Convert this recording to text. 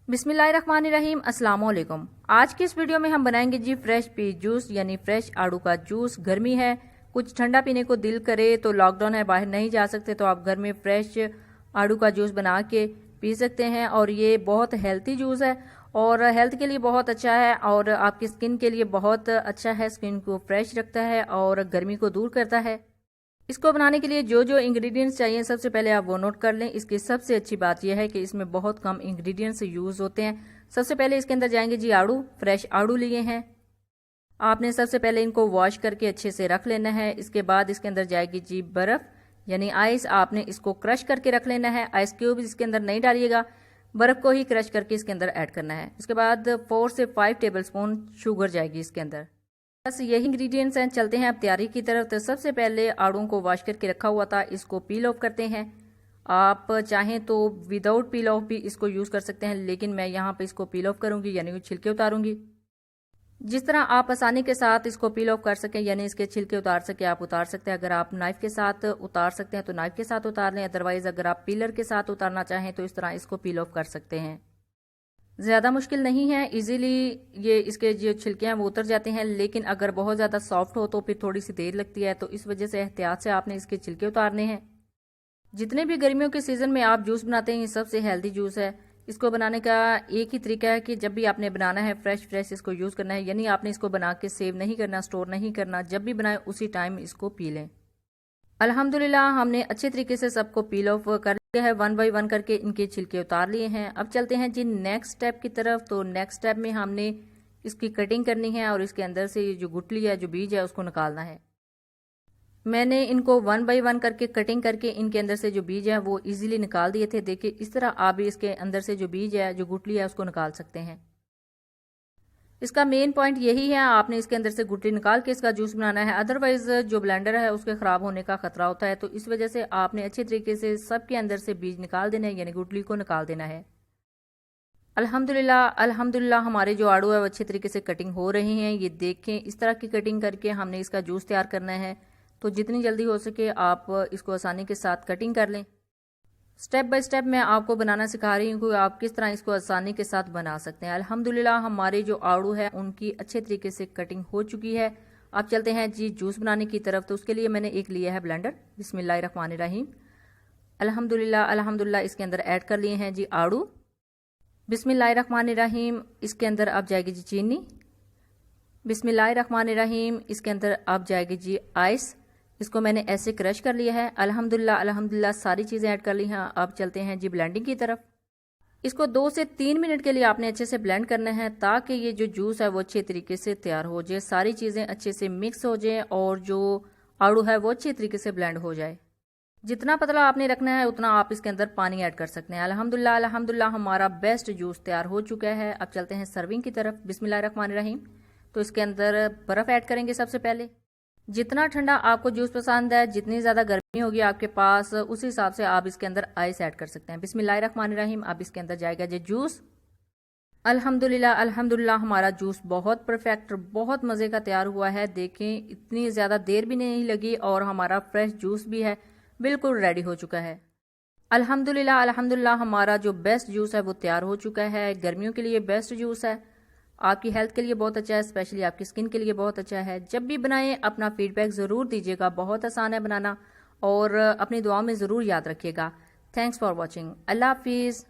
बिस्मिल्लाहिर्रहमानिर्रहीम, अस्सलाम वालेकुम। आज की इस वीडियो में हम बनाएंगे जी फ्रेश पीच जूस यानी फ्रेश आड़ू का जूस। गर्मी है, कुछ ठंडा पीने को दिल करे तो लॉकडाउन है, बाहर नहीं जा सकते तो आप घर में फ्रेश आड़ू का जूस बना के पी सकते हैं। और ये बहुत हेल्थी जूस है और हेल्थ के लिए बहुत अच्छा है और आपकी स्किन के लिए बहुत अच्छा है। स्किन को फ्रेश रखता है और गर्मी को दूर करता है। इसको बनाने के लिए जो जो इंग्रेडिएंट्स चाहिए सबसे पहले आप वो नोट कर लें। इसकी सबसे अच्छी बात यह है कि इसमें बहुत कम इंग्रेडिएंट्स यूज होते हैं। सबसे पहले इसके अंदर जाएंगे जी आड़ू। फ्रेश आड़ू लिए हैं आपने। सबसे पहले इनको वॉश करके अच्छे से रख लेना है। इसके बाद इसके अंदर जाएगी जी बर्फ यानी आइस। आपने इसको क्रश करके रख लेना है। आइस क्यूब इसके अंदर नहीं डालिएगा, बर्फ को ही क्रश करके इसके अंदर ऐड करना है। इसके बाद 4 से 5 टेबलस्पून शुगर जाएगी इसके अंदर। बस यही इंग्रेडिएंट्स हैं। चलते हैं अब तैयारी की तरफ। तो सबसे पहले आड़ू को वॉश करके रखा हुआ था, इसको पील ऑफ करते हैं। आप चाहें तो विदाउट पील ऑफ भी इसको यूज कर सकते हैं, लेकिन मैं यहाँ पे इसको पील ऑफ करूंगी यानी छिलके उतारूंगी। जिस तरह आप आसानी के साथ इसको पील ऑफ कर सकें यानी इसके छिलके उतार सके आप उतार सकते हैं। अगर आप नाइफ के साथ उतार सकते हैं तो नाइफ के साथ उतार लें, अदरवाइज अगर आप पीलर के साथ उतारना चाहें तो इस तरह इसको पील ऑफ कर सकते हैं। ज़्यादा मुश्किल नहीं है, इजीली ये इसके जो छिलके हैं वो उतर जाते हैं। लेकिन अगर बहुत ज़्यादा सॉफ्ट हो तो फिर थोड़ी सी देर लगती है, तो इस वजह से एहतियात से आपने इसके छिलके उतारने हैं। जितने भी गर्मियों के सीज़न में आप जूस बनाते हैं ये सबसे हेल्दी जूस है। इसको बनाने का एक ही तरीका है कि जब भी आपने बनाना है फ्रेश इसको यूज़ करना है, यानी आपने इसको बना के सेव नहीं करना, स्टोर नहीं करना। जब भी बनाए उसी टाइम इसको पी लें। अल्हम्दुलिल्लाह हमने अच्छे तरीके से सबको पील ऑफ कर लिया है, 1 बाय 1 करके इनके छिलके उतार लिए हैं। अब चलते हैं जी नेक्स्ट स्टेप की तरफ। तो नेक्स्ट स्टेप में हमने इसकी कटिंग करनी है और इसके अंदर से जो गुठली है, जो बीज है, उसको निकालना है। मैंने इनको 1 बाय 1 करके कटिंग करके इनके अंदर से जो बीज है वो इजीली निकाल दिए थे। देखिए इस तरह आप भी इसके अंदर से जो बीज है, जो गुठली है, उसको निकाल सकते हैं। इसका मेन पॉइंट यही है, आपने इसके अंदर से गुठली निकाल के इसका जूस बनाना है। अदरवाइज जो ब्लेंडर है उसके खराब होने का खतरा होता है, तो इस वजह से आपने अच्छे तरीके से सबके अंदर से बीज निकाल देना है यानी गुठली को निकाल देना है। अल्हम्दुलिल्लाह हमारे जो आड़ू है वो अच्छे तरीके से कटिंग हो रही हैं। ये देखें इस तरह की कटिंग करके हमने इसका जूस तैयार करना है। तो जितनी जल्दी हो सके आप इसको आसानी के साथ कटिंग कर लें। स्टेप बाय स्टेप मैं आपको बनाना सिखा रही हूँ कि आप किस तरह इसको आसानी के साथ बना सकते हैं। अल्हम्दुलिल्लाह हमारे जो आड़ू है उनकी अच्छे तरीके से कटिंग हो चुकी है। अब चलते हैं जी जूस बनाने की तरफ। तो उसके लिए मैंने एक लिया है ब्लेंडर। बिस्मिल्लाहिर्रहमानिर्रहीम। अल्हम्दुलिल्लाह इसके अंदर ऐड कर लिए हैं जी आड़ू। बिस्मिल्लाहिर्रहमानिर्रहीम। इसके अंदर अब जाएगी जी चीनी। बिस्मिल्लाहिर्रहमानिर्रहीम। इसके अंदर अब जाएगी जी आइस। इसको मैंने ऐसे क्रश कर लिया है। अल्हम्दुलिल्लाह सारी चीज़ें ऐड कर ली हैं। अब चलते हैं जी ब्लेंडिंग की तरफ। इसको 2 से 3 मिनट के लिए आपने अच्छे से ब्लेंड करना है ताकि ये जो जूस है वो अच्छे तरीके से तैयार हो जाए, सारी चीज़ें अच्छे से मिक्स हो जाए और जो आड़ू है वो अच्छे तरीके से ब्लेंड हो जाए। जितना पतला आपने रखना है उतना आप इसके अंदर पानी ऐड कर सकते हैं। अल्हम्दुलिल्लाह हमारा बेस्ट जूस तैयार हो चुका है। अब चलते हैं सर्विंग की तरफ। बिस्मिल्लाहिर्रहमानिर्रहीम। तो इसके अंदर बर्फ़ ऐड करेंगे सबसे पहले। जितना ठंडा आपको जूस पसंद है, जितनी ज़्यादा गर्मी होगी आपके पास, उस हिसाब से आप इसके अंदर आइस ऐड कर सकते हैं। बिस्मिल्लाहिर्रहमानिर्रहीम। अब इसके अंदर जाएगा जी जूस। अल्हम्दुलिल्लाह हमारा जूस बहुत परफेक्ट, बहुत मज़े का तैयार हुआ है। देखें इतनी ज़्यादा देर भी नहीं लगी और हमारा फ्रेश जूस भी है, बिल्कुल रेडी हो चुका है। अल्हम्दुलिल्लाह हमारा जो बेस्ट जूस है वो तैयार हो चुका है। गर्मियों के लिए बेस्ट जूस है, आपकी हेल्थ के लिए बहुत अच्छा है, स्पेशली आपकी स्किन के लिए बहुत अच्छा है। जब भी बनाएं अपना फीडबैक ज़रूर दीजिएगा, बहुत आसान है बनाना और अपनी दुआओं में ज़रूर याद रखिएगा। Thanks for watching. अल्लाह हाफिज़।